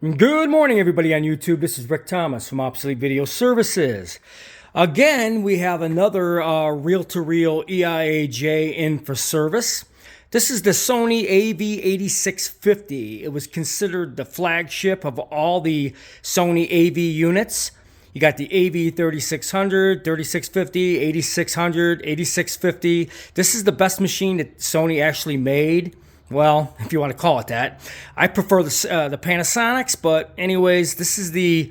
Good morning, everybody on YouTube. This is Rick Thomas from Obsolete Video Services. Again, we have another reel-to-reel EIAJ in for service. This is the Sony Av-8650. It was considered the flagship of all the Sony AV units. You got the AV3600, 3650, 8600, 8650. This is the best machine that Sony actually made. Well, if you want to call it that. I prefer the Panasonics, but anyways, this is the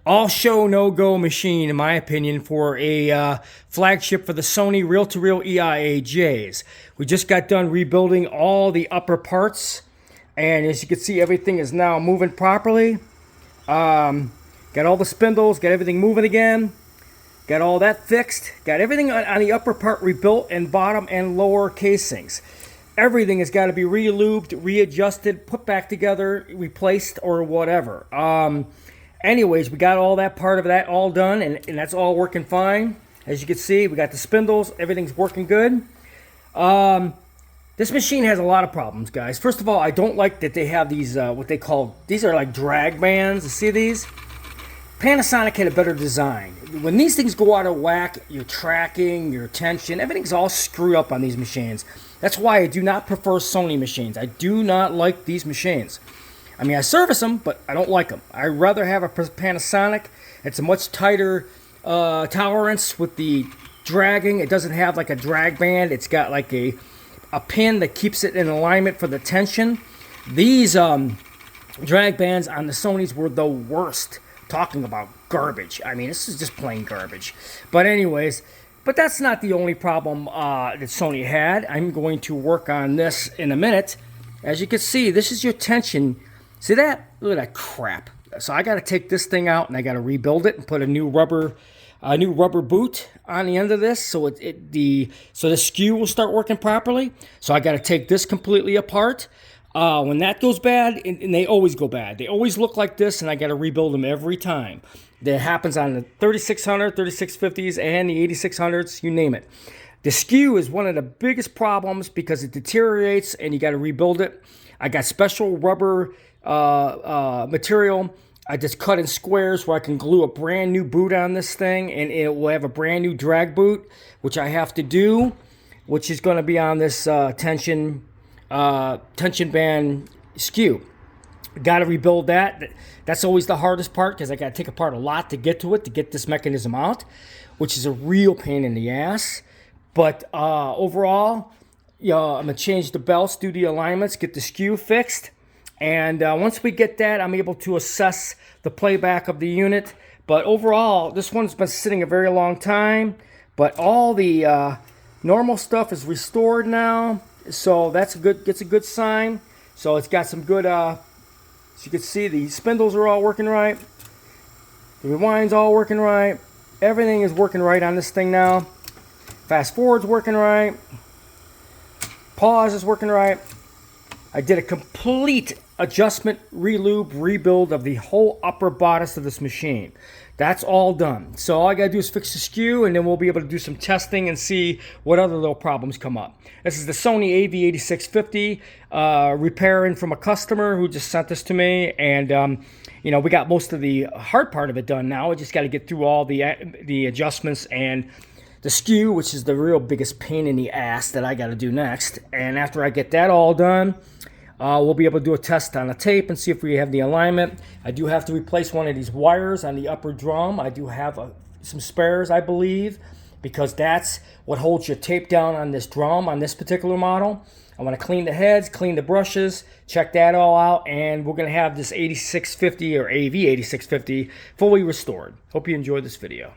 all-show, no-go machine, in my opinion, for a flagship for the Sony reel-to-reel EIAJs. We just got done rebuilding all the upper parts, and as you can see, everything is now moving properly. Got all the spindles, got everything moving again, got all that fixed, got everything on the upper part rebuilt, and bottom and lower casings. Everything has got to be re-lubed, readjusted, put back together, replaced, or whatever. Anyways, we got all that part of that all done, and that's all working fine. As you can see, we got the spindles, everything's working good. This machine has a lot of problems, guys. First of all, I don't like that they have these, what they call, these are like drag bands. You see these? Panasonic had a better design. When these things go out of whack, your tracking, your tension, everything's all screwed up on these machines. That's why I do not prefer Sony machines. I do not like these machines. I mean, I service them, but I don't like them. I'd rather have a Panasonic. It's a much tighter tolerance with the dragging. It doesn't have like a drag band. It's got like a pin that keeps it in alignment for the tension. These drag bands on the Sonys were the worst. Talking about garbage. I mean, this is just plain garbage. But anyways, but that's not the only problem that Sony had. I'm going to work on this in a minute. As you can see, this is your tension. See that? Look at that crap. So I got to take this thing out and I got to rebuild it and put a new rubber boot on the end of this, so the skew will start working properly. So I got to take this completely apart. When that goes bad, and they always go bad, they always look like this, and I got to rebuild them every time. That happens on the 3600, 3650s, and the 8600s, you name it. The skew is one of the biggest problems because it deteriorates, and you got to rebuild it. I got special rubber material. I just cut in squares where I can glue a brand new boot on this thing, and it will have a brand new drag boot, which I have to do, which is going to be on this tension band skew. Got to rebuild that. That's always the hardest part because I got to take apart a lot to get to it, to get this mechanism out, which is a real pain in the ass. But overall, I'm going to change the belts, do the alignments, get the skew fixed. And once we get that, I'm able to assess the playback of the unit. But overall, this one's been sitting a very long time. But all the normal stuff is restored now. So that's gets a good sign. So it's got some good, as you can see, the spindles are all working right. The rewind's all working right. Everything is working right on this thing now. Fast forward's working right. Pause is working right. I did a complete adjustment, relube, rebuild of the whole upper bodice of this machine. That's all done. So all I got to do is fix the skew, and then we'll be able to do some testing and see what other little problems come up. This is the Sony AV8650 repairing from a customer who just sent this to me. And, we got most of the hard part of it done now. I just got to get through all the adjustments and the skew, which is the real biggest pain in the ass that I got to do next. And after I get that all done, we'll be able to do a test on a tape and see if we have the alignment. I do have to replace one of these wires on the upper drum. I do have some spares, I believe, because that's what holds your tape down on this drum, on this particular model. I want to clean the heads, clean the brushes, check that all out, and we're going to have this 8650 or AV8650 fully restored. Hope you enjoyed this video.